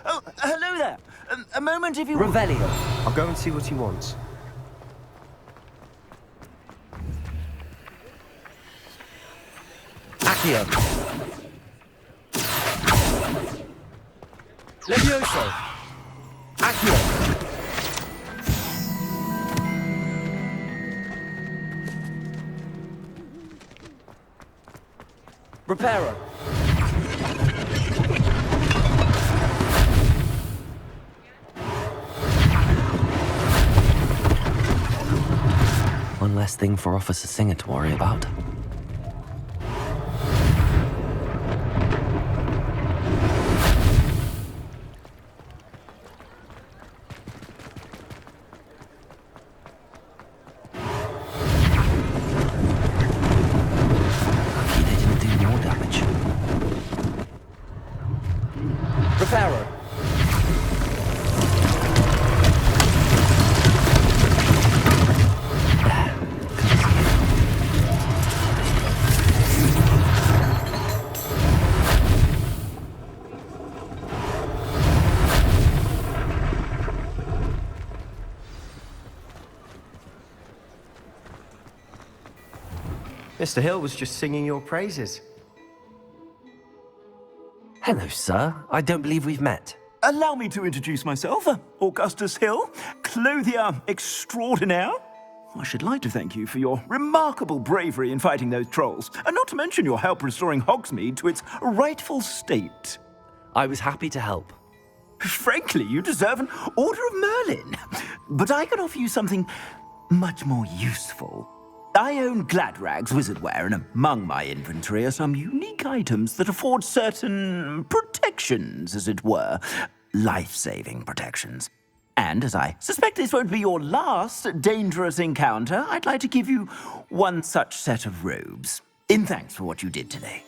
Oh, hello there. A moment if you... Revelio. I'll go and see what he wants. Accio. Levioso. Accio. Reparo. One less thing for Officer Singer to worry about. Reparo. Mr. Hill was just singing your praises. Hello, sir. I don't believe we've met. Allow me to introduce myself, Augustus Hill, clothier extraordinaire. I should like to thank you for your remarkable bravery in fighting those trolls, and not to mention your help restoring Hogsmeade to its rightful state. I was happy to help. Frankly, you deserve an Order of Merlin. But I can offer you something much more useful. I own Gladrag's wizardware, and among my inventory are some unique items that afford certain protections, as it were. Life-saving protections. And as I suspect this won't be your last dangerous encounter, I'd like to give you one such set of robes, in thanks for what you did today.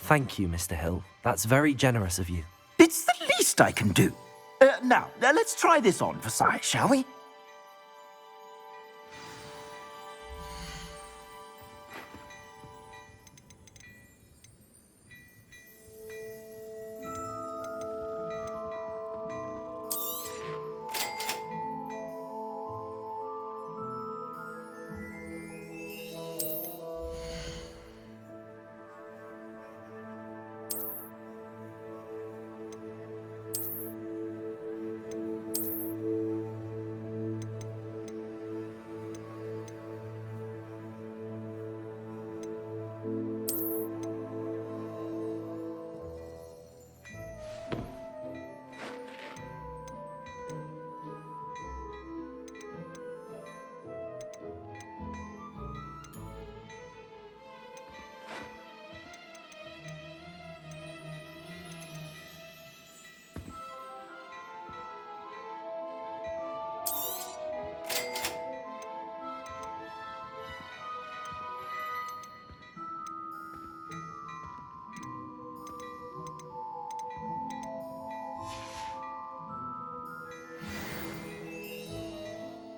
Thank you, Mr. Hill. That's very generous of you. It's the least I can do. Now, let's try this on for size, shall we?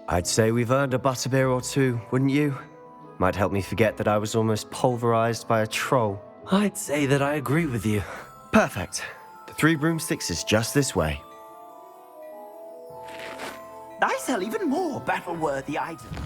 I'd say we've earned a butterbeer or two, wouldn't you? Might help me forget that I was almost pulverized by a troll. I'd say that I agree with you. Perfect. The 3 broomsticks is just this way. I sell even more battle-worthy items.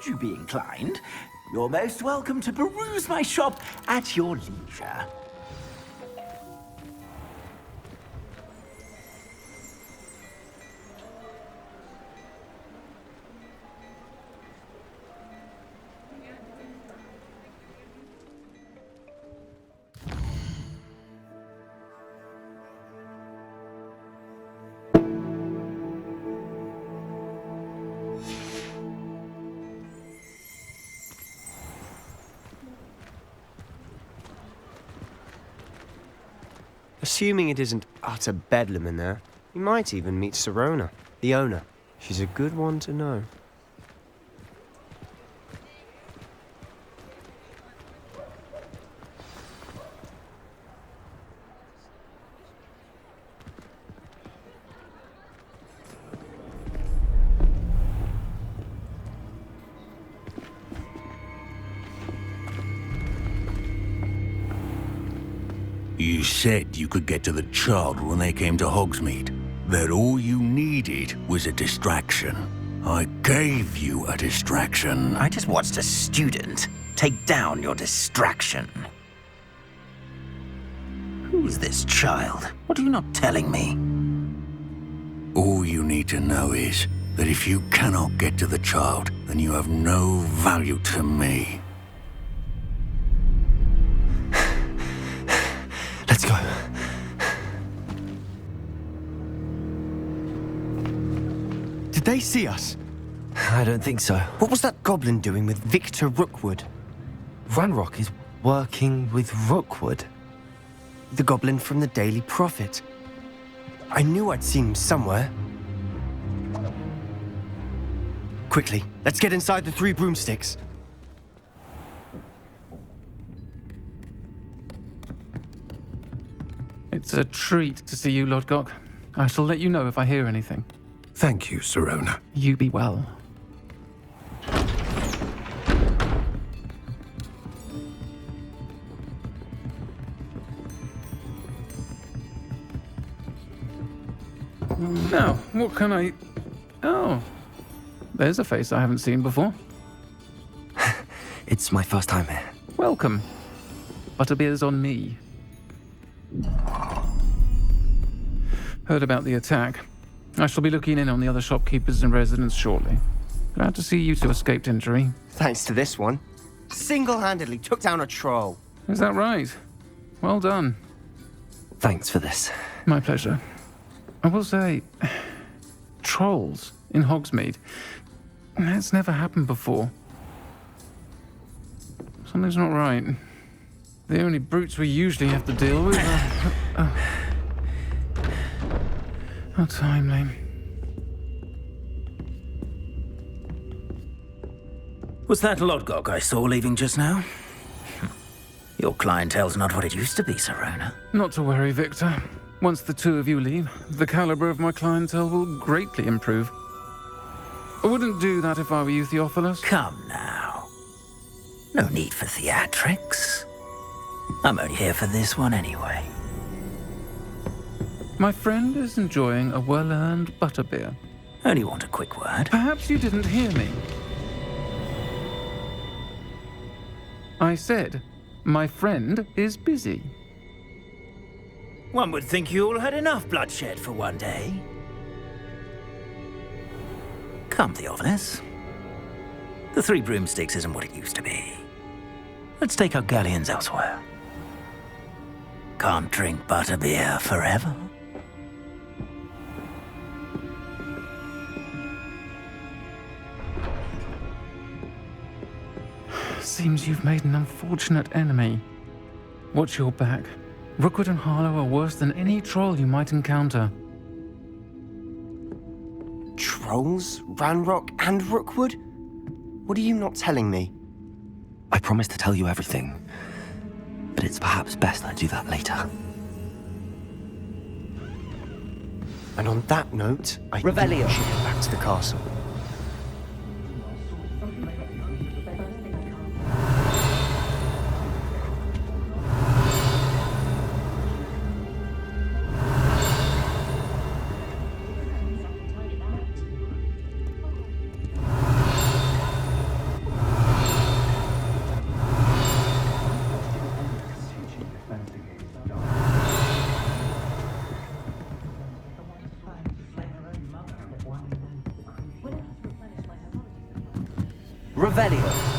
should you be inclined, you're most welcome to peruse my shop at your leisure. Assuming it isn't utter bedlam in there, you might even meet Sirona, the owner. She's a good one to know. You said you could get to the child when they came to Hogsmeade. That all you needed was a distraction. I gave you a distraction. I just watched a student take down your distraction. Who's this child? What are you not telling me? All you need to know is that if you cannot get to the child, then you have no value to me. Let's go. Did they see us? I don't think so. What was that goblin doing with Victor Rookwood? Ranrock is working with Rookwood. The goblin from the Daily Prophet. I knew I'd seen him somewhere. Quickly, let's get inside the 3 broomsticks. It's a treat to see you, Lodgok. I shall let you know if I hear anything. Thank you, Sirona. You be well. Now, what can I... Oh, there's a face I haven't seen before. It's my first time here. Welcome. Butterbeer's on me. Heard about the attack. I shall be looking in on the other shopkeepers and residents shortly. Glad to see you two escaped injury. Thanks to this one. Single-handedly took down a troll. Is that right? Well done. Thanks for this. My pleasure. I will say, trolls in Hogsmeade. That's never happened before. Something's not right. The only brutes we usually have to deal with are... How timely. Was that Lodgok I saw leaving just now? Your clientele's not what it used to be, Sirona. Not to worry, Victor. Once the two of you leave, the caliber of my clientele will greatly improve. I wouldn't do that if I were you, Theophilus. Come now. No need for theatrics. I'm only here for this one anyway. My friend is enjoying a well-earned butterbeer. Only want a quick word. Perhaps you didn't hear me. I said, my friend is busy. One would think you all had enough bloodshed for one day. Come, Theophilus. The 3 broomsticks isn't what it used to be. Let's take our galleons elsewhere. Can't drink butterbeer forever. Seems you've made an unfortunate enemy. Watch your back. Rookwood and Harlow are worse than any troll you might encounter. Trolls? Ranrock and Rookwood? What are you not telling me? I promised to tell you everything, but it's perhaps best I do that later. And on that note, I think we should get back to the castle. Revelio.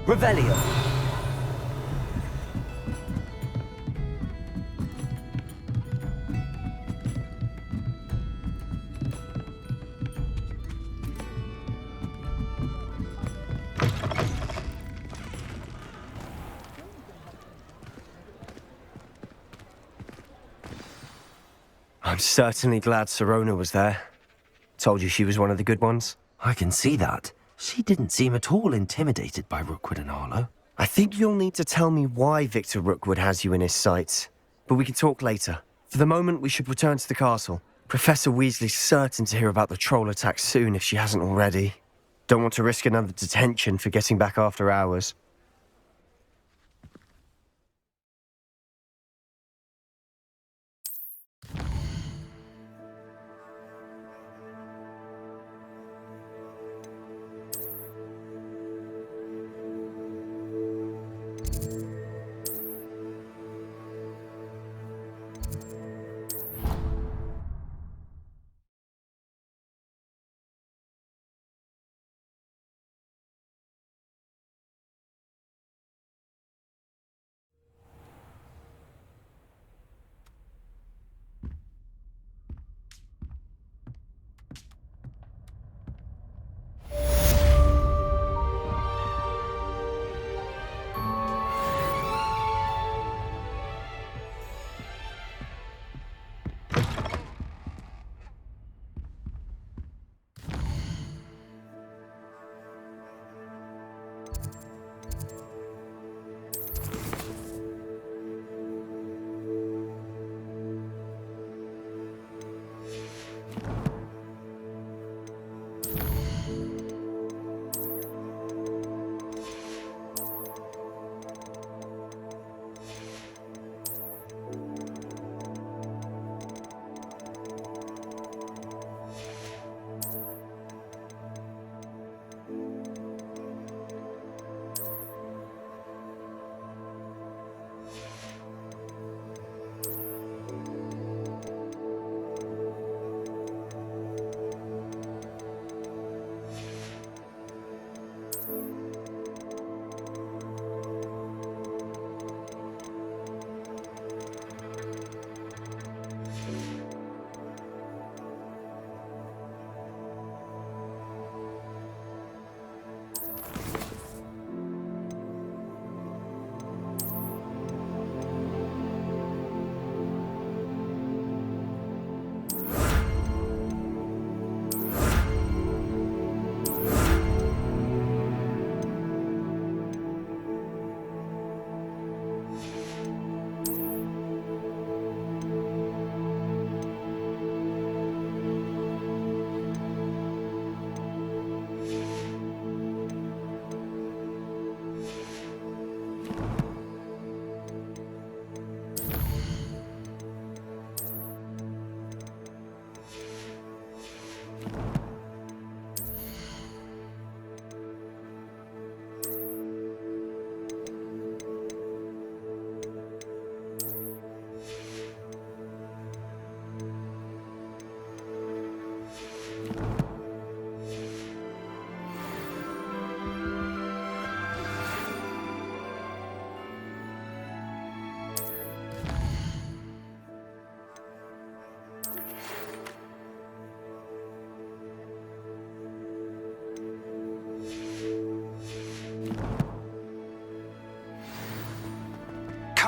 Revelio. I'm certainly glad Sirona was there. Told you she was one of the good ones. I can see that. She didn't seem at all intimidated by Rookwood and Arlo. I think you'll need to tell me why Victor Rookwood has you in his sights. But we can talk later. For the moment, we should return to the castle. Professor Weasley's certain to hear about the troll attack soon if she hasn't already. Don't want to risk another detention for getting back after hours.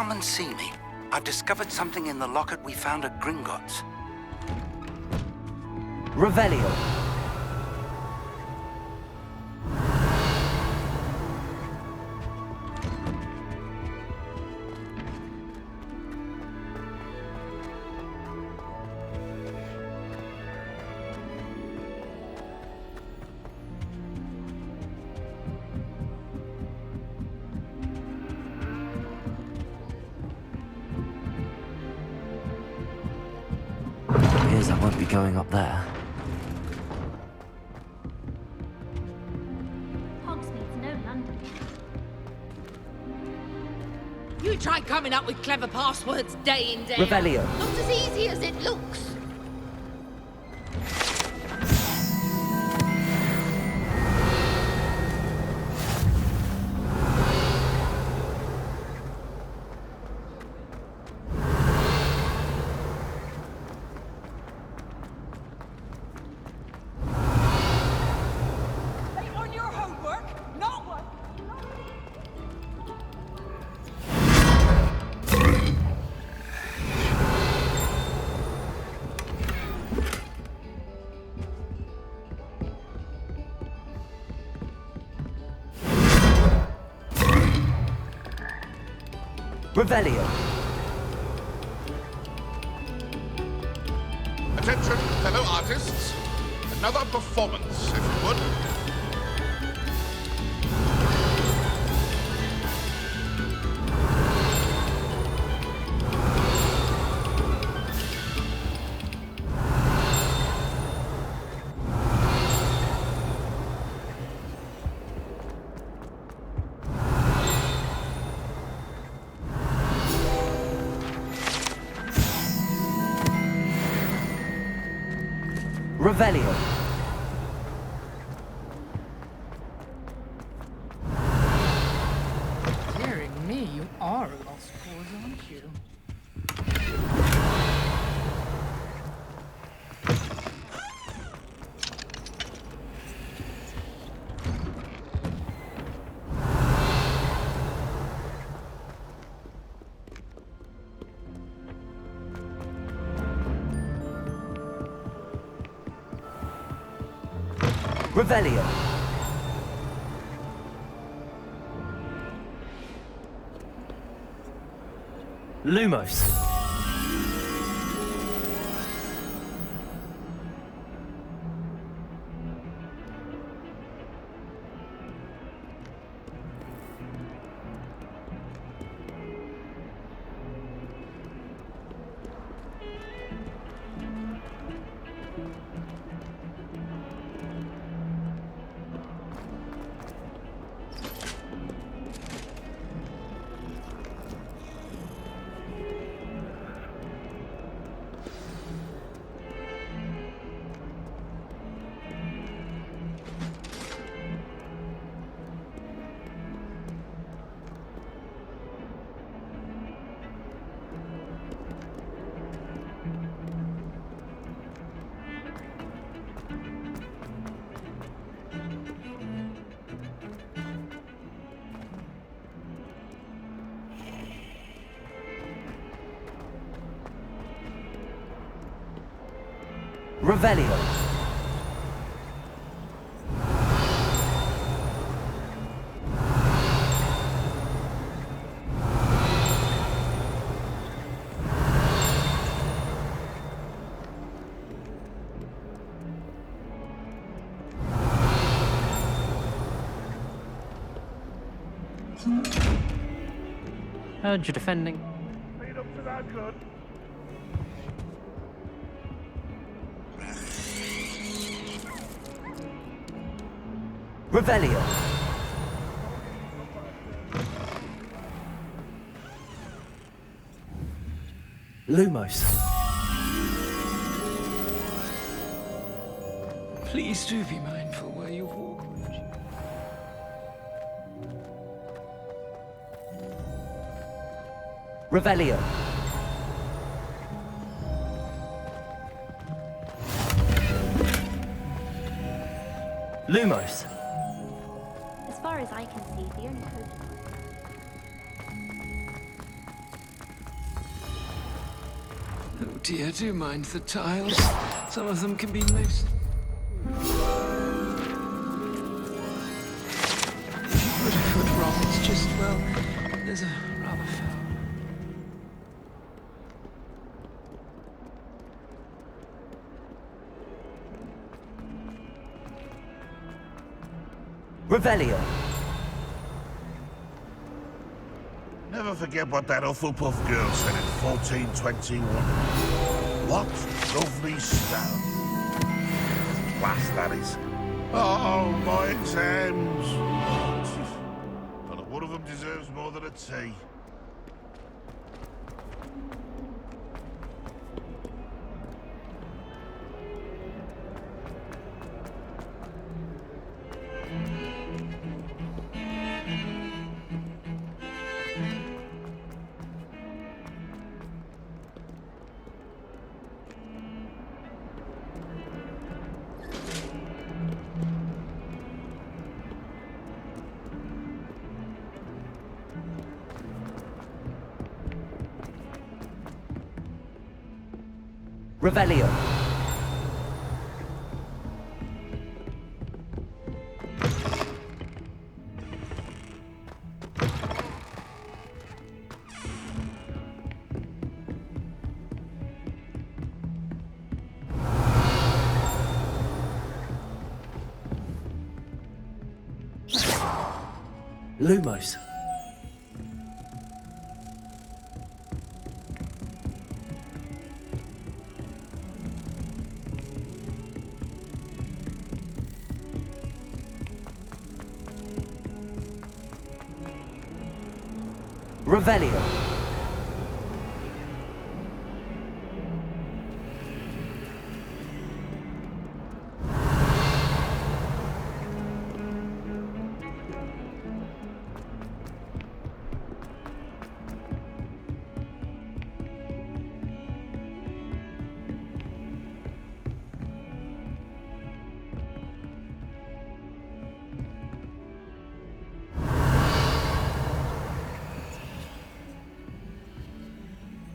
Come and see me. I've discovered something in the locket we found at Gringotts. Revelio. guess I won't be going up there. Hogsmeade's no London. You try coming up with clever passwords day in, day Revelio. out. Not as easy as it looks. On your homework, not one. Revelio. Attention, fellow artists. Another performance, if you would. Revelio. Hearing me, you are a lost cause, aren't you? Revelio. Lumos. Revelio. Heard you defending. Ain't up to that good. Revelio. Lumos. Please do be mindful where you walk. Revelio. Lumos. As far as I can see, the only code. Oh dear, do mind the tiles. Some of them can be most... If you put a foot wrong, it's just, well, there's a rather foul... Revelio. Never forget what that Hufflepuff girl said in 1421. What lovely stone. Class, that is. Oh, my exams. But one of them deserves more than a tea. Revelio. Lumos. Revelio.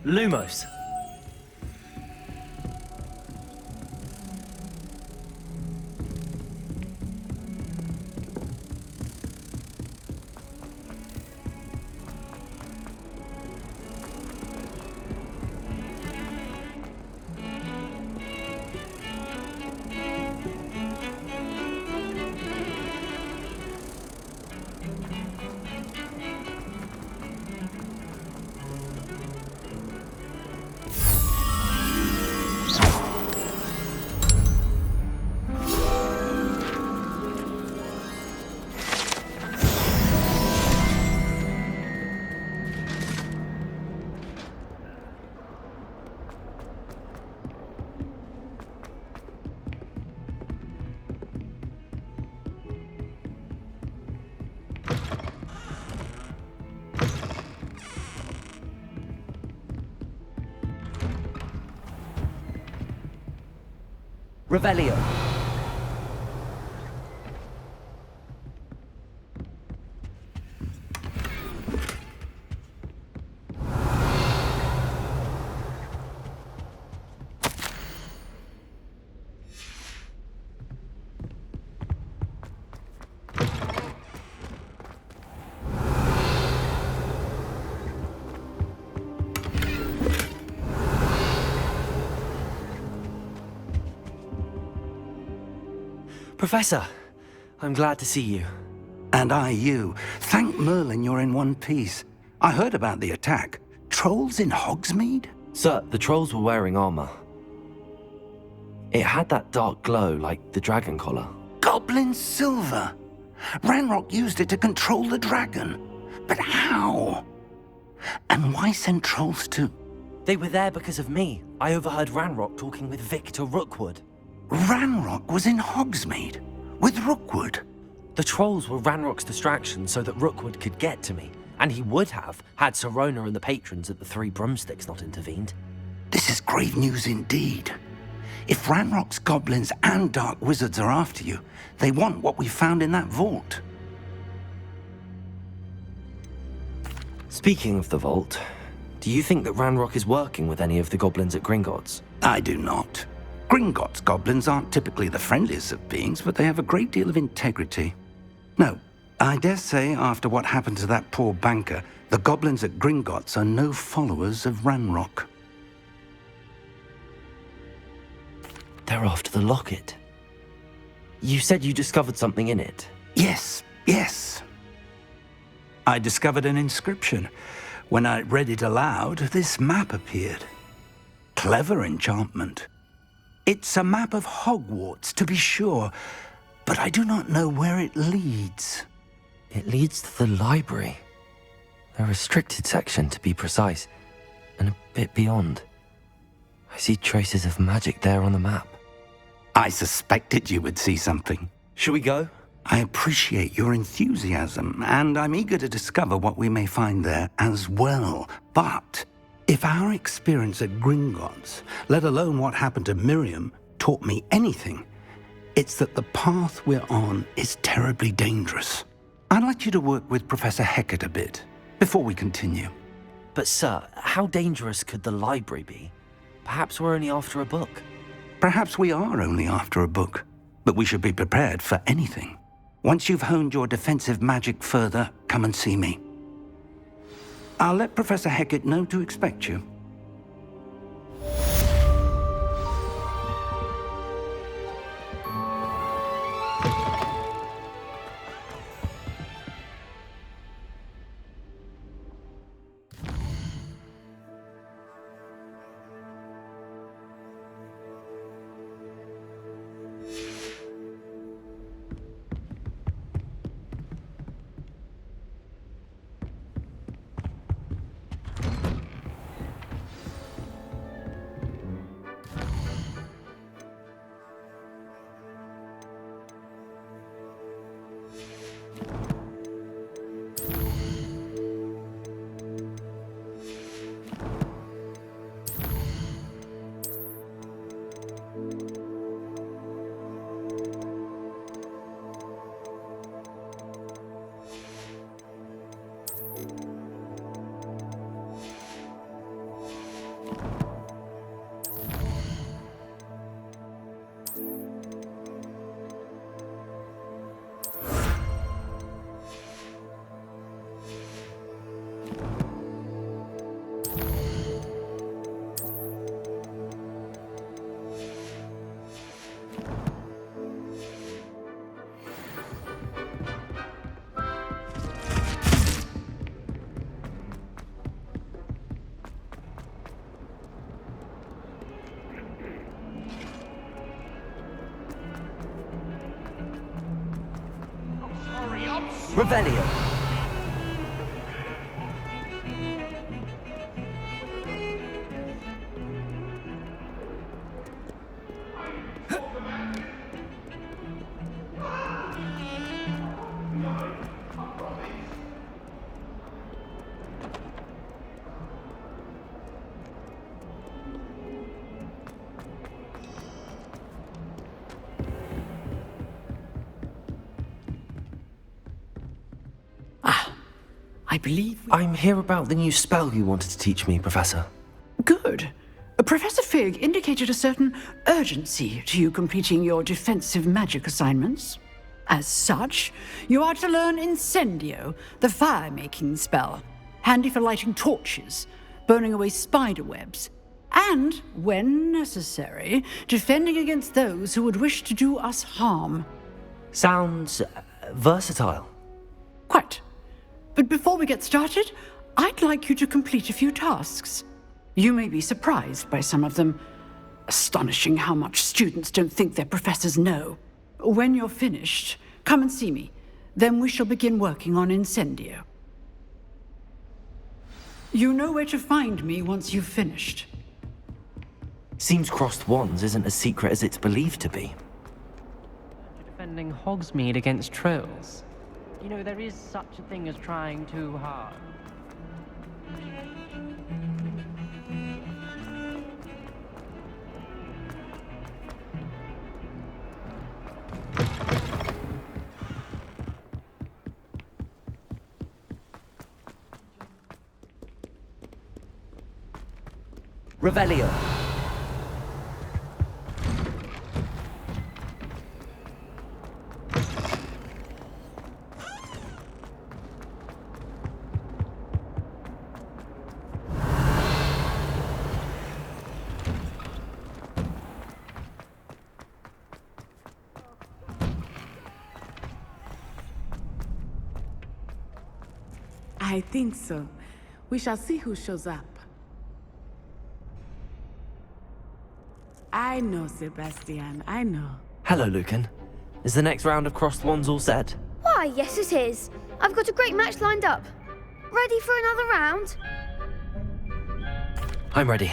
Lumos. Revelio. Professor, I'm glad to see you. And I you. Thank Merlin you're in one piece. I heard about the attack. Trolls in Hogsmeade? Sir, the trolls were wearing armor. It had that dark glow like the dragon collar. Goblin silver! Ranrock used it to control the dragon. But how? And why send trolls to... They were there because of me. I overheard Ranrock talking with Victor Rookwood. Ranrock was in Hogsmeade? With Rookwood? The trolls were Ranrock's distraction so that Rookwood could get to me. And he would have, had Sirona and the patrons at the Three Broomsticks not intervened. This is grave news indeed. If Ranrock's goblins and dark wizards are after you, they want what we found in that vault. Speaking of the vault, do you think that Ranrock is working with any of the goblins at Gringotts? I do not. Gringotts goblins aren't typically the friendliest of beings, but they have a great deal of integrity. No, I dare say after what happened to that poor banker, the goblins at Gringotts are no followers of Ranrock. They're after the locket. You said you discovered something in it. Yes. I discovered an inscription. When I read it aloud, this map appeared. clever enchantment. It's a map of Hogwarts, to be sure, but I do not know where it leads. It leads to the library. A restricted section, to be precise, and a bit beyond. I see traces of magic there on the map. I suspected you would see something. Shall we go? I appreciate your enthusiasm, and I'm eager to discover what we may find there as well. But if our experience at Gringotts, let alone what happened to Miriam, taught me anything, it's that the path we're on is terribly dangerous. I'd like you to work with Professor Hecat a bit before we continue. But sir, how dangerous could the library be? Perhaps we're only after a book. Perhaps we are only after a book, but we should be prepared for anything. Once you've honed your defensive magic further, come and see me. I'll let Professor Hecat know to expect you. Revelio. I believe... I'm here about the new spell you wanted to teach me, Professor. Good. Professor Fig indicated a certain urgency to you completing your defensive magic assignments. As such, you are to learn Incendio, the fire-making spell, handy for lighting torches, burning away spider webs, and, when necessary, defending against those who would wish to do us harm. Sounds versatile. Quite. But before we get started, I'd like you to complete a few tasks. You may be surprised by some of them. Astonishing how much students don't think their professors know. When you're finished, come and see me. Then we shall begin working on Incendio. You know where to find me once you've finished. Seems crossed wands isn't as secret as it's believed to be. You're defending Hogsmeade against trolls. You know, there is such a thing as trying too hard. Revelio. I think so. We shall see who shows up. I know, Sebastian, I know. Hello, Lucan. Is the next round of crossed wands all set? Why, yes it is. I've got a great match lined up. Ready for another round? I'm ready.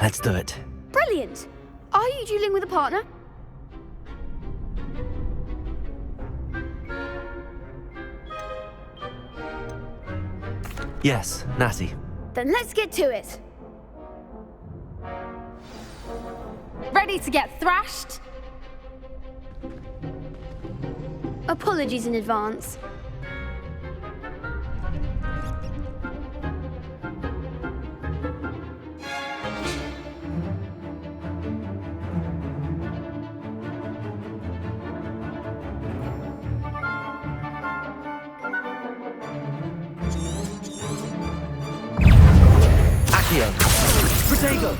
Let's do it. Brilliant. Are you dueling with a partner? Yes, Natty. Then let's get to it. Ready to get thrashed? Apologies in advance. Accio. Protego.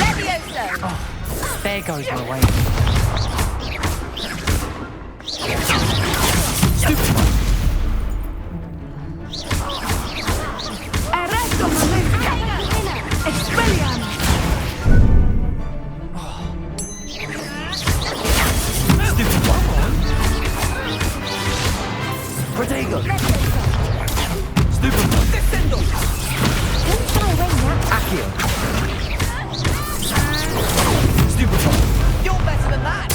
Levioso! Oh, there goes my way. Arresto momento! Expelliarmus! Stupid one. Protego. Stupid one. Descendo! Accio. Stupid one. You're better than that.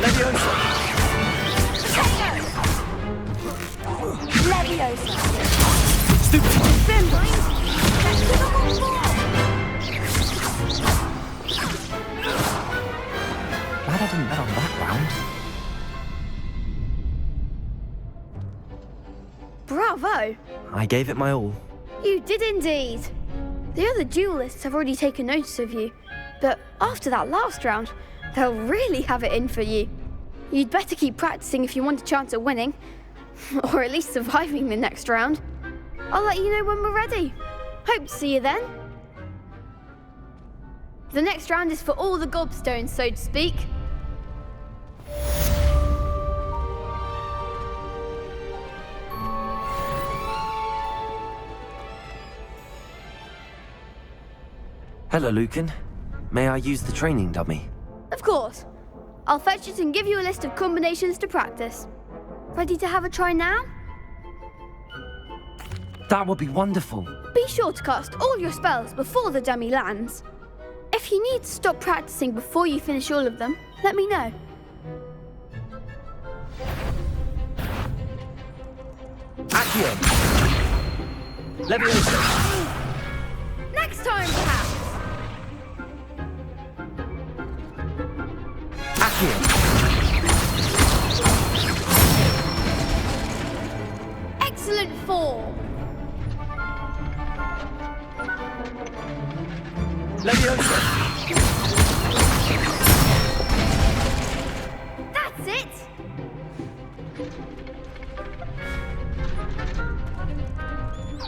Leviosa. Leviosa! Stupid one. Glad I didn't bet on that round. Bravo! I gave it my all. You did indeed. The other duelists have already taken notice of you, but after that last round, they'll really have it in for you. You'd better keep practicing if you want a chance at winning, or at least surviving the next round. I'll let you know when we're ready. Hope to see you then. The next round is for all the gobstones, so to speak. Hello, Lucan. May I use the training dummy? Of course. I'll fetch it and give you a list of combinations to practice. Ready to have a try now? That would be wonderful. Be sure to cast all your spells before the dummy lands. If you need to stop practicing before you finish all of them, let me know. Accio. Leviosa. Next time, perhaps. Excellent form. Leviosa. That's it.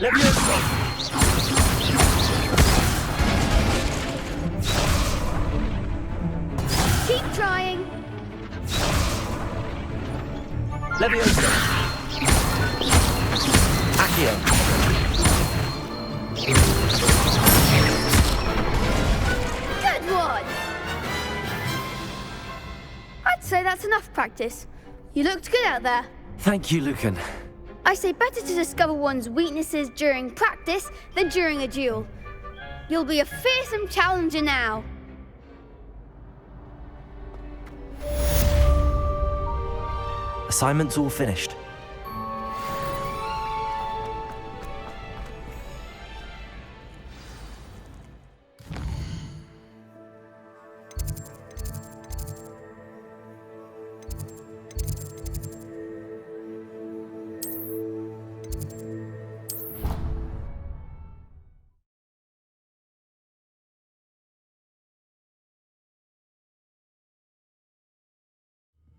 Leviosa. Keep trying. Leviosa. Accio. Good one. I'd say that's enough practice. You looked good out there. Thank you, Lucan. I say better to discover one's weaknesses during practice than during a duel. You'll be a fearsome challenger now. Assignment's all finished.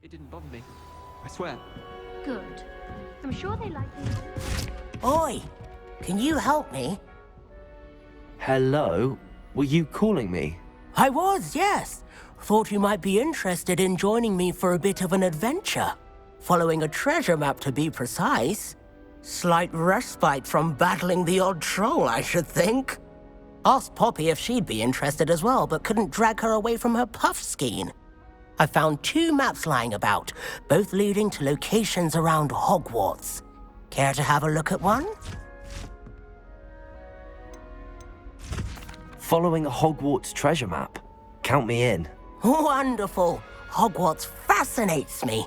It didn't bother me. I swear. Good. I'm sure they like you. Oi! Can you help me? Hello? Were you calling me? I was, yes. Thought you might be interested in joining me for a bit of an adventure. Following a treasure map, to be precise. Slight respite from battling the odd troll, I should think. Asked Poppy if she'd be interested as well, but couldn't drag her away from her puff skein. I found 2 maps lying about, both leading to locations around Hogwarts. Care to have a look at one? Following a Hogwarts treasure map. Count me in. Wonderful. Hogwarts fascinates me.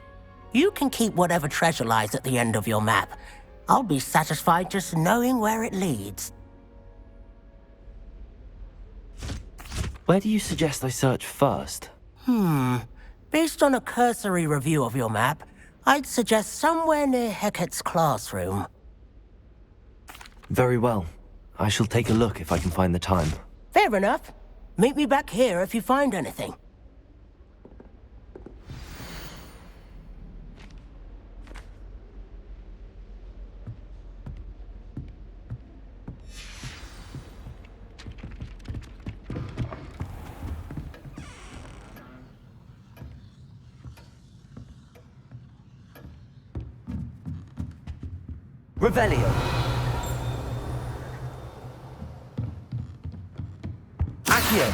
You can keep whatever treasure lies at the end of your map. I'll be satisfied just knowing where it leads. Where do you suggest I search first? Based on a cursory review of your map, I'd suggest somewhere near Hecat's classroom. Very well. I shall take a look if I can find the time. Fair enough. Meet me back here if you find anything. Revelio. Accio.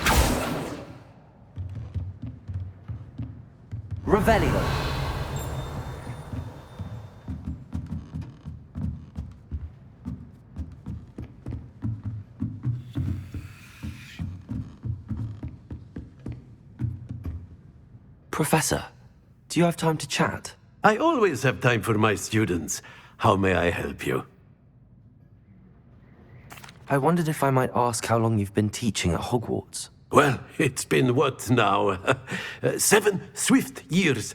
Revelio. Professor, do you have time to chat? I always have time for my students. How may I help you? I wondered if I might ask how long you've been teaching at Hogwarts. Well, it's been what now? 7 swift years.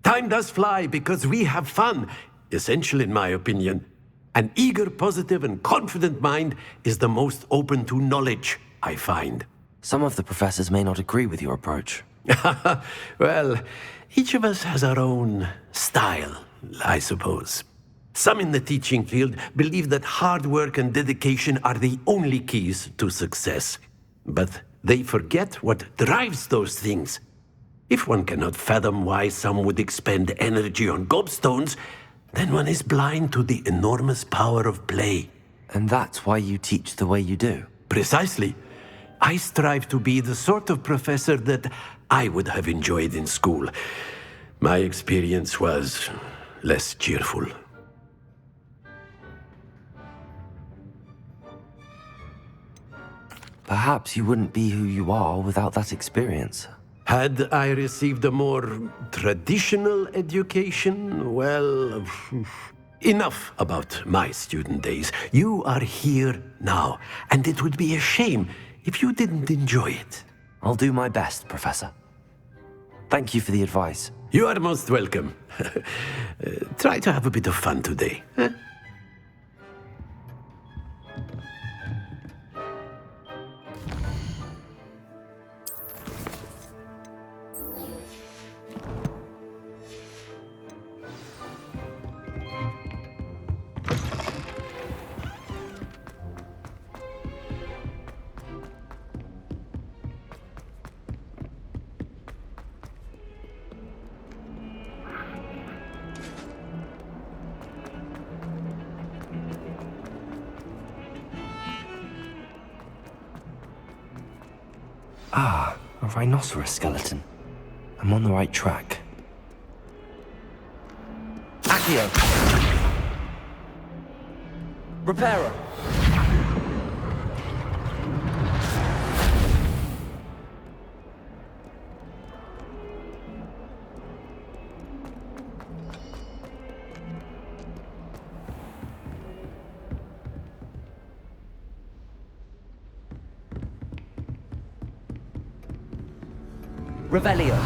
Time does fly because we have fun. Essential in my opinion. An eager, positive, and confident mind is the most open to knowledge, I find. Some of the professors may not agree with your approach. Well, each of us has our own style, I suppose. Some in the teaching field believe that hard work and dedication are the only keys to success. But they forget what drives those things. If one cannot fathom why some would expend energy on gobstones, then one is blind to the enormous power of play. And that's why you teach the way you do? Precisely. I strive to be the sort of professor that I would have enjoyed in school. My experience was less cheerful. Perhaps you wouldn't be who you are without that experience. Had I received a more traditional education, well, enough about my student days. You are here now, and it would be a shame if you didn't enjoy it. I'll do my best, Professor. Thank you for the advice. You are most welcome. Try to have a bit of fun today. Huh? Ah, a rhinoceros skeleton. I'm on the right track. Accio! Reparo! Revelio.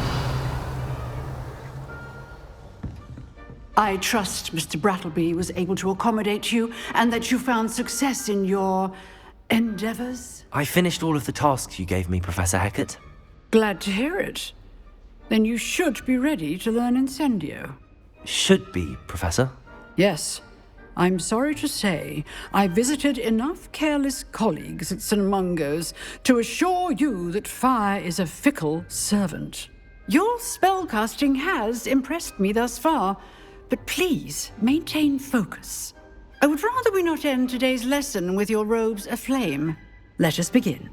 I trust Mr. Brattleby was able to accommodate you and that you found success in your endeavors. I finished all of the tasks you gave me, Professor Hecat. Glad to hear it. Then you should be ready to learn Incendio. Should be, Professor. Yes. I'm sorry to say, I visited enough careless colleagues at St. Mungo's to assure you that fire is a fickle servant. Your spellcasting has impressed me thus far, but please maintain focus. I would rather we not end today's lesson with your robes aflame. Let us begin.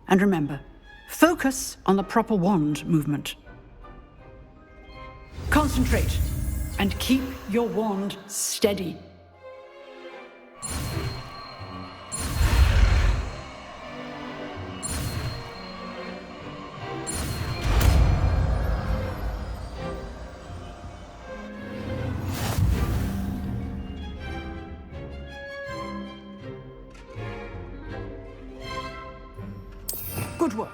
And remember, focus on the proper wand movement. Concentrate, and keep your wand steady. Good work.